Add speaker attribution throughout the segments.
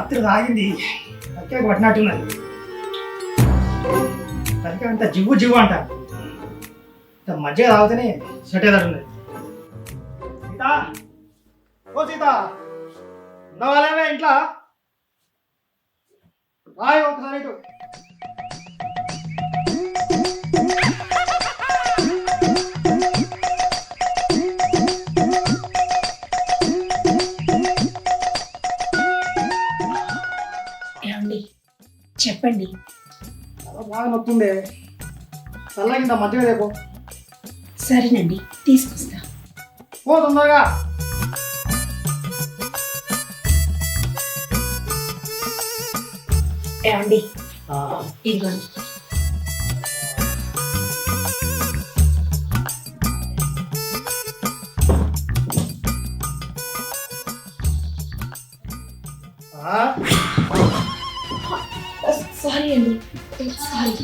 Speaker 1: రాత్రి తాగింది తలకాయ పట్టినట్టున్నది. తలకాయ అంత జివ్వు జివ్వు అంట. మధ్య తాగితేనే సెట్ అయ్యేటట్టున్నది. సీత, ఓ సీత, ఉన్నవాళ్ళేవే ఇంట్లో? రాయి ఒకసారి ఇటు.
Speaker 2: చెప్పండి.
Speaker 1: బాగా నొత్తుండే, చల్లగింత మధ్య రేపు.
Speaker 2: సరేనండి, తీసుకొస్తా.
Speaker 1: పో తొందరగా.
Speaker 2: ఏమండి, ఇదిగోండి. సారీ అండి, సారీ.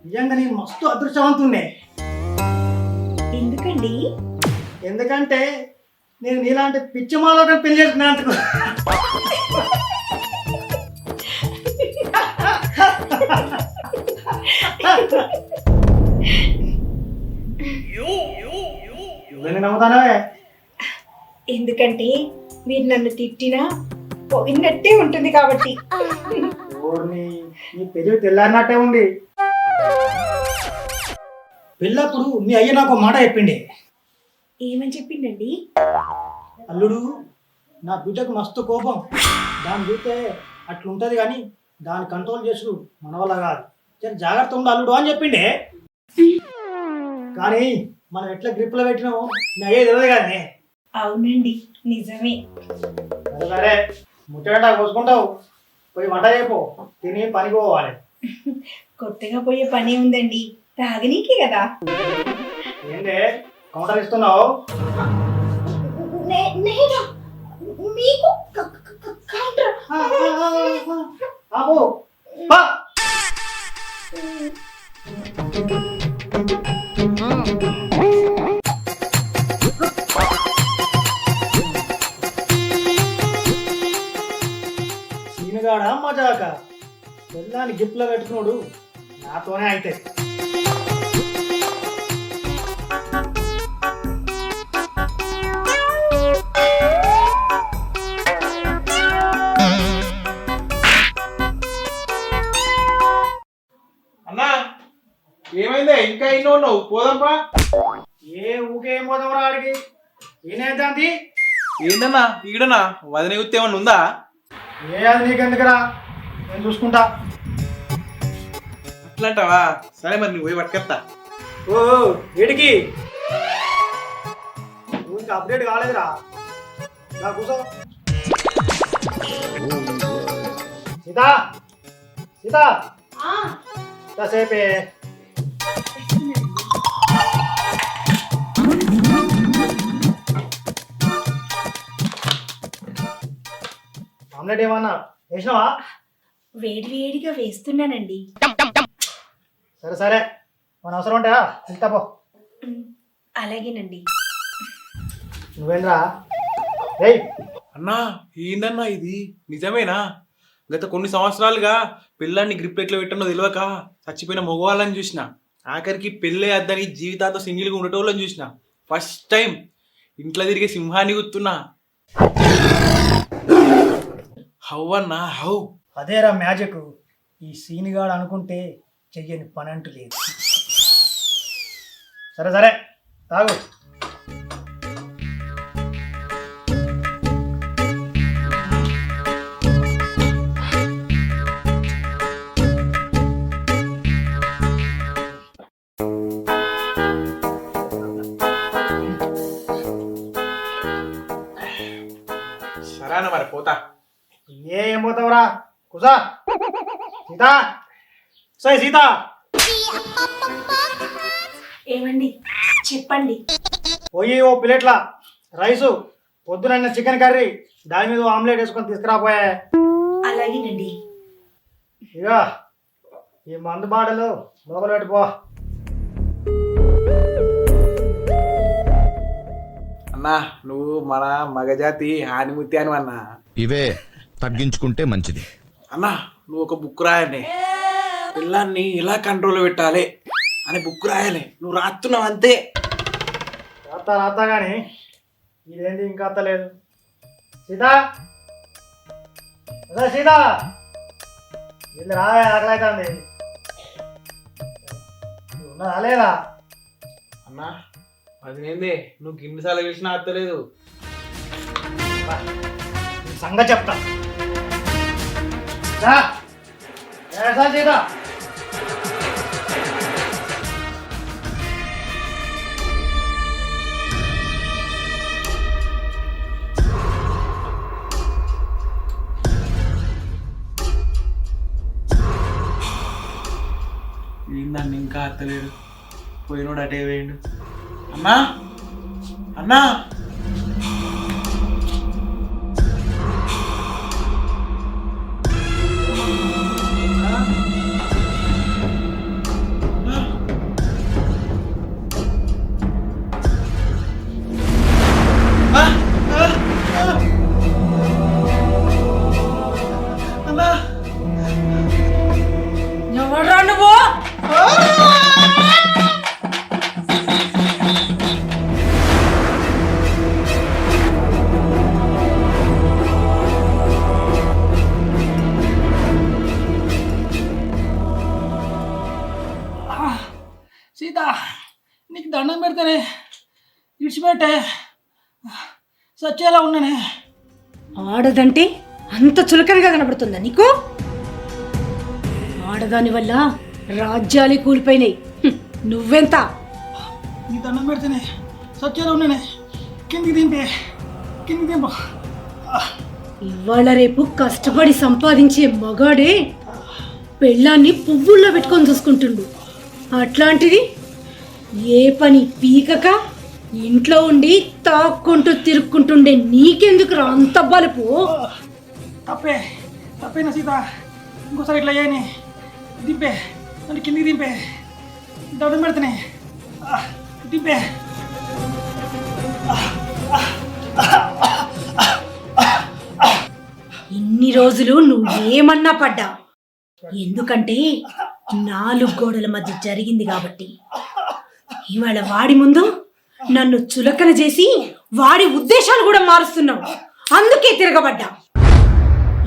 Speaker 1: నిజంగా నేను మస్తు అదృష్టవంతుండే.
Speaker 2: ఎందుకండి?
Speaker 1: ఎందుకంటే నేను నీలాంటి పిచ్చిమాలో పెళ్లి చేసుకున్నాను. నమ్ముతానవే?
Speaker 2: ఎందుకంటే మీరు నన్ను తిట్టినా పోయినట్టే ఉంటుంది కాబట్టి.
Speaker 1: నీ పెళ్లి తెల్లారినట్టే ఉంది. పెళ్ళప్పుడు మీ అయ్య నాకు మాట చెప్పిండే.
Speaker 2: ఏమని చెప్పిండండి?
Speaker 1: అల్లుడు, నా బిడ్డకు మస్తు కోపం, దాన్ని చూస్తే అట్లుంటది కానీ దాన్ని కంట్రోల్ చేసుడు మన వల్ల కాదు, జాగ్రత్త ఉండు అల్లుడు అని చెప్పిండే. కానీ మనం ఎట్లా గ్రిప్లో పెట్టినామో మీ అయ్యే తెలియదు కానీ.
Speaker 2: అవునండి, నిజమే.
Speaker 1: సరే ముచ్చట కోసుకుంటావు, పోయి వంట చేయపో, తిని పనికి పోవాలి.
Speaker 2: కొత్తగా పోయే పని ఉందండి, తాగనీకే కదా.
Speaker 1: ఏంటే కౌంటర్ ఇస్తున్నావు?
Speaker 2: మీకు కౌంటర్?
Speaker 1: సీనుగాడా మజాక? పెళ్ళాన్ని గిఫ్ట్లో పెట్టుకున్నాడు నాతోనే అయితే.
Speaker 3: అన్నా ఏమైందే ఇంకా ఇన్నో ఉన్నావు? పోదాంపా.
Speaker 1: ఏ ఊకే ఏం పోదాం రా ఆడికి? ఏనైతే
Speaker 3: ఏంటన్నా ఈడనా వదిన గుర్తు ఏమన్నా ఉందా?
Speaker 1: ఏ అది నీకెందుకురా, నేను చూసుకుంటా.
Speaker 3: అట్లంటావా? సరే మరి నువ్వు పోయి పట్టుకెత్తా.
Speaker 1: ఓ ఏడికి? నువ్వు ఇంకా అప్డేట్ కాలేదురా. నా కూర్చో. సీతా, సీతా, కాసేపే. ఆమ్లెట్ ఏమన్నా వేసినావా?
Speaker 2: వేడి వేడిగా వేస్తున్నానండి.
Speaker 1: సరే సరే, మన అవసరం ఉంటాయా వెళ్తా పో.
Speaker 2: అలాగేనండి.
Speaker 1: నువ్వేంద్రా? ఏయ్
Speaker 3: అన్నా ఏందన్నా ఇది నిజమేనా? గత కొన్ని సంవత్సరాలుగా పిల్లాన్ని గ్రిప్ ఎట్లా పెట్టనో తెలియక చచ్చిపోయిన మగవాళ్ళని చూసిన, ఆఖరికి పెళ్ళే అద్దని జీవితాంతో సింగిల్గా ఉండేటోళ్ళని చూసిన. ఫస్ట్ టైం ఇంట్లో తిరిగే సింహాన్ని గుర్తున్నా. హౌ అన్నా హౌ?
Speaker 1: అదేరా మ్యాజిక్. ఈ సీనిగాడు అనుకుంటే చెయ్యని పని అంటూ లేదు. సరే సరే తాగు.
Speaker 3: సరే అన్న మరి పోతా.
Speaker 1: ఏం పోతావురా? కుసా. సీత, సరే సీత.
Speaker 2: ఏమండి చెప్పండి.
Speaker 1: పోయి ఓ ప్లేట్ల రైసు, పొద్దున చికెన్ కర్రీ, దాని మీద ఆమ్లెట్ వేసుకొని తీసుకురాపోయా.
Speaker 2: అలాగేనండి.
Speaker 1: ఇక ఈ మందు బాటలు లోపల పెట్టుకో.
Speaker 3: అన్నా నువ్వు మన మగజాతి హానిముత్తి అని అన్నా.
Speaker 4: ఇవే తగ్గించుకుంటే మంచిది.
Speaker 3: అన్నా నువ్వు ఒక బుక్ రాయాలి, పిల్లాన్ని ఎలా కంట్రోల్ పెట్టాలి అని బుక్ రాయాలి. నువ్వు రాస్తున్నావు అంతే.
Speaker 1: రాత కానీ ఇదేంటి ఇంకా అత్తలేదు. సీతా అదే సీతా వీళ్ళు రా, ఆకలి అవుతుంది. ఉన్నదా లేదా?
Speaker 3: అన్నా అదేంది నువ్వు గిన్నెసార్లు పిలిచినా అత్తలేదు.
Speaker 1: నీ సంగతి చెప్తా. రా. ఏ సార్ సీతా
Speaker 3: ఏందన్న ఇంకా అత్తలేడు, పోయినోడు అటే వేయండు. అన్నా అన్నా
Speaker 2: ఎవడ్రా నువ్వు?
Speaker 1: సీత నీకు దండం పెడతానే, ఇడిచిపెట్టే సచ్చేలా ఉన్నానే.
Speaker 2: ఆడదంటే అంత చులకనగా కనబడుతుందా నీకు? ఆడదాని వల్ల రాజ్యాలే కూలిపోయినాయి. నువ్వెంత?
Speaker 1: నీ దండం పెడితేనే సచ్చేలా ఉన్నానే. కిందికి దింపే, కిందికి దింప.
Speaker 2: ఇవాళ రేపు కష్టపడి సంపాదించే మగాడే పెళ్ళాన్ని పువ్వుల్లో పెట్టుకొని చూసుకుంటుండు. అట్లాంటిది ఏ పని పీకక ఇంట్లో ఉండి తాక్కుంటూ తిరుక్కుంటుండే నీకెందుకు అంత బలుపు?
Speaker 1: తప్పేనా సీత, ఇంకోసారి ఇట్లా చేయని. దింపే, నన్ను కిందికి దింపే, దండం పెడితేనే దింపే.
Speaker 2: ఇన్ని రోజులు నువ్వేమన్నా పడ్డా, ఎందుకంటే 4 గోడల మధ్య జరిగింది కాబట్టి. ఇవాళ వాడి ముందు నన్ను చులకన చేసి వాడి ఉద్దేశాలు కూడా మారుస్తున్నావు. అందుకే తిరగబడ్డా.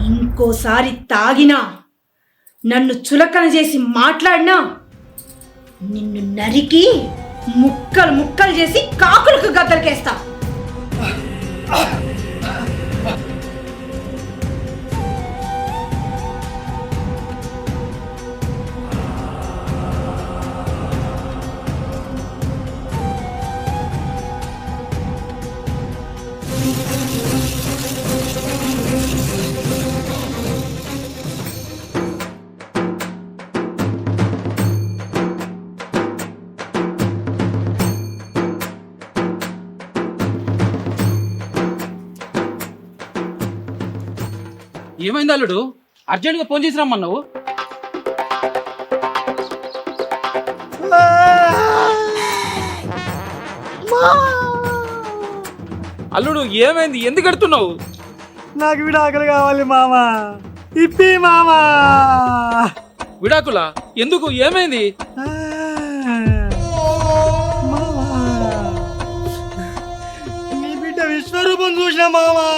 Speaker 2: ఇంకోసారి తాగినా, నన్ను చులకన చేసి మాట్లాడినా నిన్ను నరికి ముక్కలు ముక్కలు చేసి కాకులకు గద్దలకేస్తా.
Speaker 5: ఏమైంది అల్లుడు? అర్జెంట్గా ఫోన్ చేసి రమ్మన్నావు. అల్లుడు ఏమైంది? ఎందుకు ఎడుతున్నావు?
Speaker 1: నాకు విడాకులు కావాలి మామా. ఇప్పి మామా.
Speaker 5: విడాకులా? ఎందుకు? ఏమైంది?
Speaker 1: నీ బిడ్డ విశ్వరూపం చూసిన మామా,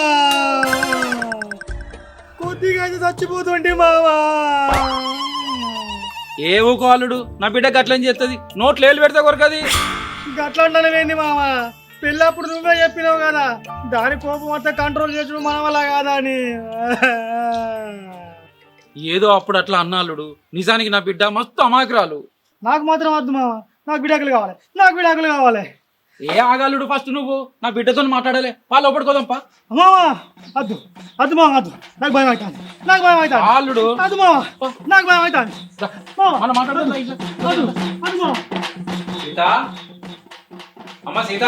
Speaker 1: కొద్దిగా అయితే చచ్చిపోతుంటే మామా.
Speaker 5: ఏ ఊకో అల్లుడు, నా బిడ్డ గట్లని చేస్తుంది. నోట్లు ఏళ్ళు పెడితే కొరకది.
Speaker 1: గట్లా అంటానేంది మామా? పెళ్ళప్పుడు నువ్వే చెప్పినావు కదా, దాని కోపం అంతా కంట్రోల్ చేసుడు మన వల్ల కాదా అని.
Speaker 5: ఏదో అప్పుడు అట్లా అన్నా అల్లుడు, నిజానికి నా బిడ్డ మస్తు అమాయకురాలు.
Speaker 1: నాకు మాత్రం వద్దు మామా, నాకు విడాకులు కావాలి, నాకు విడాకులు కావాలి.
Speaker 5: ఏ ఆగాలుడు, ఫస్ట్ నువ్వు నా బిడ్డతో మాట్లాడాలి. వాళ్ళు ఒప్పడుకోదాంపా.
Speaker 1: మామా వద్దు, వద్దు మామా వద్దు, నాకు భయం అవుతుంది, నాకు భయం అవుతుంది.
Speaker 5: అల్లుడు
Speaker 1: వద్దు మామా, నాకు భయం అవుతుంది.
Speaker 5: మనం మాట్లాడాలి.
Speaker 1: వద్దు, వద్దు మామా.
Speaker 5: సీత, అమ్మ సీత.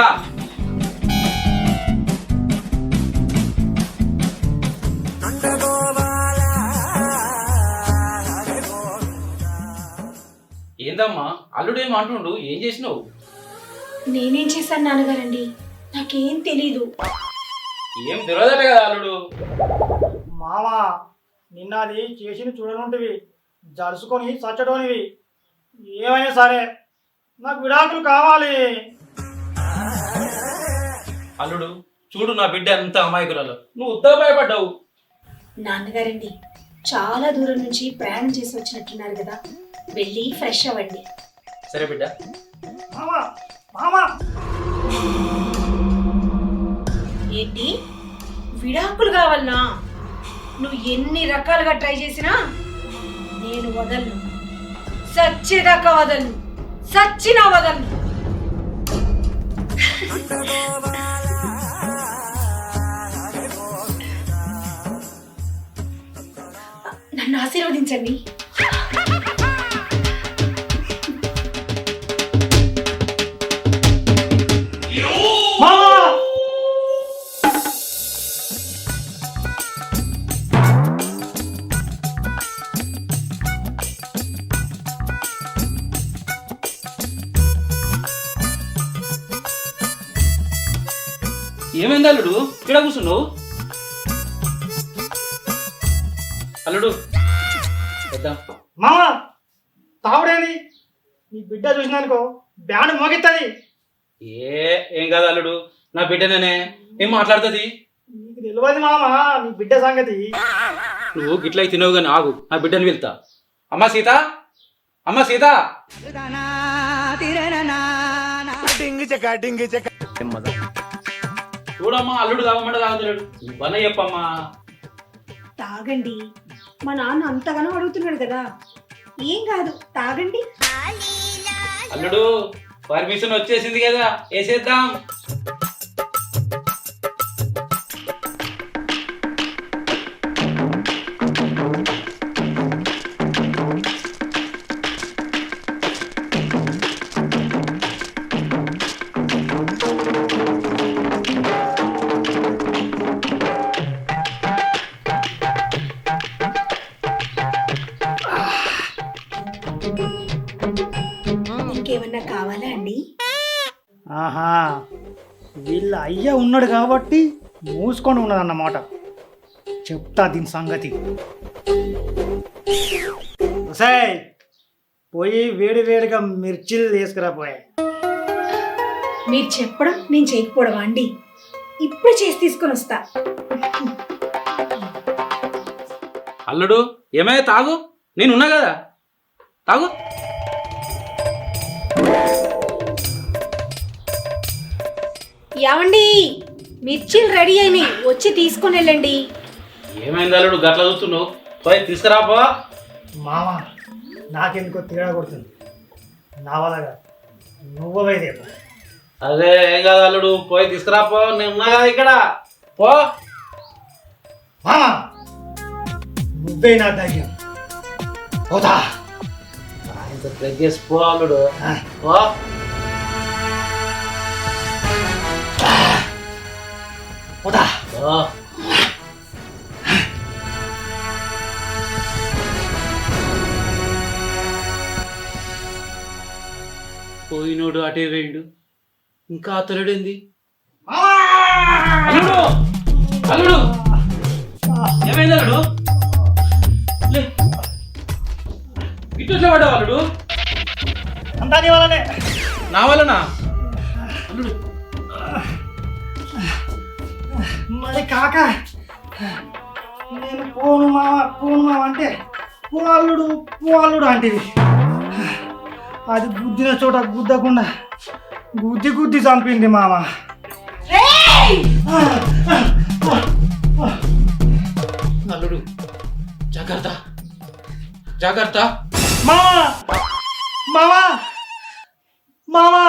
Speaker 5: ఏందమ్మా అల్లుడు ఏం అంటుండు? ఏం చేసినావు?
Speaker 2: నేనేం చేశాను నాన్నగారండి, నాకేం తెలీదు.
Speaker 5: ఏం తెలియదట కదా అల్లుడు.
Speaker 1: మామ నిన్న అది చేసి చూడనుంటివి, జరుసుకొని చచ్చటోనివి. ఏమైనా సరే నాకు విడాకులు కావాలి.
Speaker 5: అల్లుడు చూడు, నా బిడ్డ అంత అమాయకురాలు, నువ్వు ఉత్తగా భయపడ్డావు.
Speaker 2: నాన్నగారండి చాలా దూరం నుంచి ప్రయాణం చేసి వచ్చినట్టున్నారు కదా, వెళ్ళి ఫ్రెష్ అవ్వండి.
Speaker 5: సరే బిడ్డ.
Speaker 1: మామ మామ
Speaker 2: ఏంటి విడాకులు కావాలనా? నువ్వు ఎన్ని రకాలుగా ట్రై చేసినా నేను వదలను, సచ్చేదాకా వదలను, సచ్చినా వదలను. నన్ను ఆశీర్వదించండి.
Speaker 1: మామ
Speaker 5: ఏమైంది అల్లుడు, ఇక్కడ కూర్చున్నావు? అల్లుడు వద్దాం.
Speaker 1: మామ తావుడేంది? నీ బిడ్డ చూసినానుకో బ్యాండ్ మోగిస్తుంది.
Speaker 5: ఏం కాదు అల్లుడు, నా బిడ్డనే, ఏం మాట్లాడుతుంది?
Speaker 1: నీకు తెలియదు మామ నీ బిడ్డ సంగతి.
Speaker 5: నువ్వు గిట్లా తినవు కానీ ఆగు, నా బిడ్డని వెళ్తా. అమ్మా సీత, అమ్మా సీత. చూడమ్మా, అల్లుడు తాగమంటే తాగుతున్నాడు. ఈ పని చెప్పమ్మా.
Speaker 2: తాగండి, మా నాన్న అంతగానో అడుగుతున్నాడు కదా, ఏం కాదు తాగండి.
Speaker 5: అల్లుడు పర్మిషన్ వచ్చేసింది కదా, వేసేద్దాం.
Speaker 2: ఇంకేమన్నా కావాలా అండి?
Speaker 1: ఆహా వీళ్ళ అయ్య ఉన్నాడు కాబట్టి మూసుకొని ఉన్నదన్నమాట. చెప్తా దీని సంగతి. ఒసేయ్, పోయి వేడి వేడిగా మిర్చిలు తీసుకురాపోయాయి.
Speaker 2: మీరు చెప్పడం నేను చేయకపోవడమా అండి? ఇప్పుడు చేసి తీసుకొని వస్తా.
Speaker 5: అల్లుడు ఏమైనా తాగు, నేనున్నా కదా, తాగు.
Speaker 2: ఏమండి, మిర్చిలు రెడీ అయినాయి, వచ్చి తీసుకొని వెళ్ళండి.
Speaker 5: ఏమైంది అల్లుడు గట్ల చూస్తున్నావు? పోయి తీసుకురాపో.
Speaker 1: మామ నాకెందుకో తేడా కొడుతుంది. నా వల్ల కాదు, నువ్వు పోయి.
Speaker 5: అదే ఏం కాదు అల్లుడు, పోయి తీసుకురాపో, నేను ఉన్నా కదా ఇక్కడ, పో.
Speaker 1: మామ నువ్వే నా ధైర్యం. పోతా.
Speaker 5: ఇంత తగ్గేసి పో అల్లుడు, పో.
Speaker 1: పోతా.
Speaker 5: పో. పోయినోడు అటే వేయండు, ఇంకా అతనుడేంది? అల్లుడు, అల్లుడు ఏమైంది అల్లుడు? లే, ఇట్లా పడ్డావు అల్లుడు?
Speaker 1: అంతా నీ వల్లనే.
Speaker 5: నా వలనా? అల్లుడు
Speaker 1: మరి కాక నేను పోను మామ అంటే పో అల్లుడు అంటేవి. అది గుద్దిన చోట గుద్దకుండా గుద్ది చంపింది మామ.
Speaker 5: అల్లుడు జాగ్రత్త, జాగ్రత్త.
Speaker 1: మామా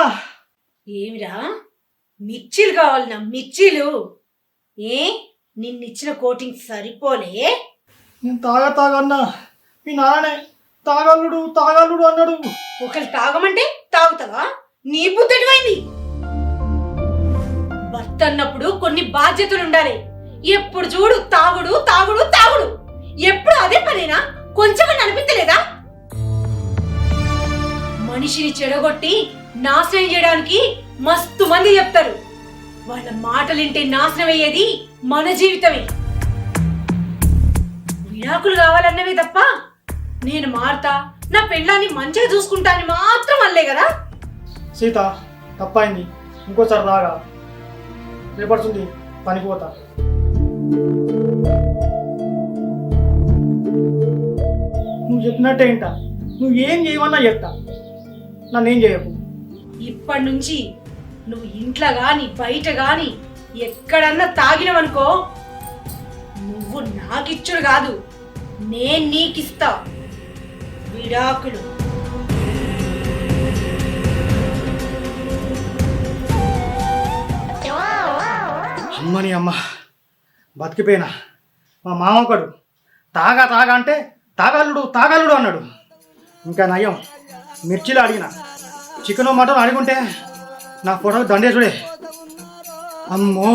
Speaker 2: ఏమిరా, మిర్చీలు కావాలన్నా? మిర్చీలు ఏ నిన్నిచ్చిన కోటింగ్ సరిపోలే?
Speaker 1: నేను తాగన్నా మీ నాన్ననే తాగల్లుడు అన్నాడు.
Speaker 2: ఒకరు తాగమంటే తాగుతావా? నీ బుద్ధడిపోయింది. భర్త అన్నప్పుడు కొన్ని బాధ్యతలు ఉండాలి. ఎప్పుడు చూడు తాగుడు తాగుడు తాగుడు, ఎప్పుడు అదే పనేనా? కొంచెం అనిపించలేదా? మనిషిని చెడగొట్టి నాశనం చేయడానికి మస్తు మంది చెప్తారు. వాళ్ళ మాటలింటే నాశనం అయ్యేది మన జీవితమే. విడాకులు కావాలన్నవే తప్ప నేను మారుతా, నా పెళ్ళాన్ని మంచిగా చూసుకుంటా అని మాత్రం అనలే కదా.
Speaker 1: సీత తప్పైంది, ఇంకోసారి రాగా. రేపడుతుంది పనికి పోతా. నువ్వు చెప్పినట్టే ఏంటా, నువ్వు ఏం చేయమన్నా చెప్తా, నన్నేం చేయకు.
Speaker 2: ఇప్పటి నుంచి నువ్వు ఇంట్లో గాని బయట గాని ఎక్కడన్నా తాగినవనుకో, నువ్వు నాకిచ్చుడు కాదు, నేను నీకిస్తా విడాకులు.
Speaker 1: అమ్మని అమ్మ, బతికిపోయినా. మా మామకడు తాగా తాగా అంటే తాగాలుడు అన్నాడు. ఇంకా నయం, మిర్చిలు అడిగిన, చికెన్ మటన్ అడుగుంటే నా ఫోటో దండేసుడే. అమ్మో.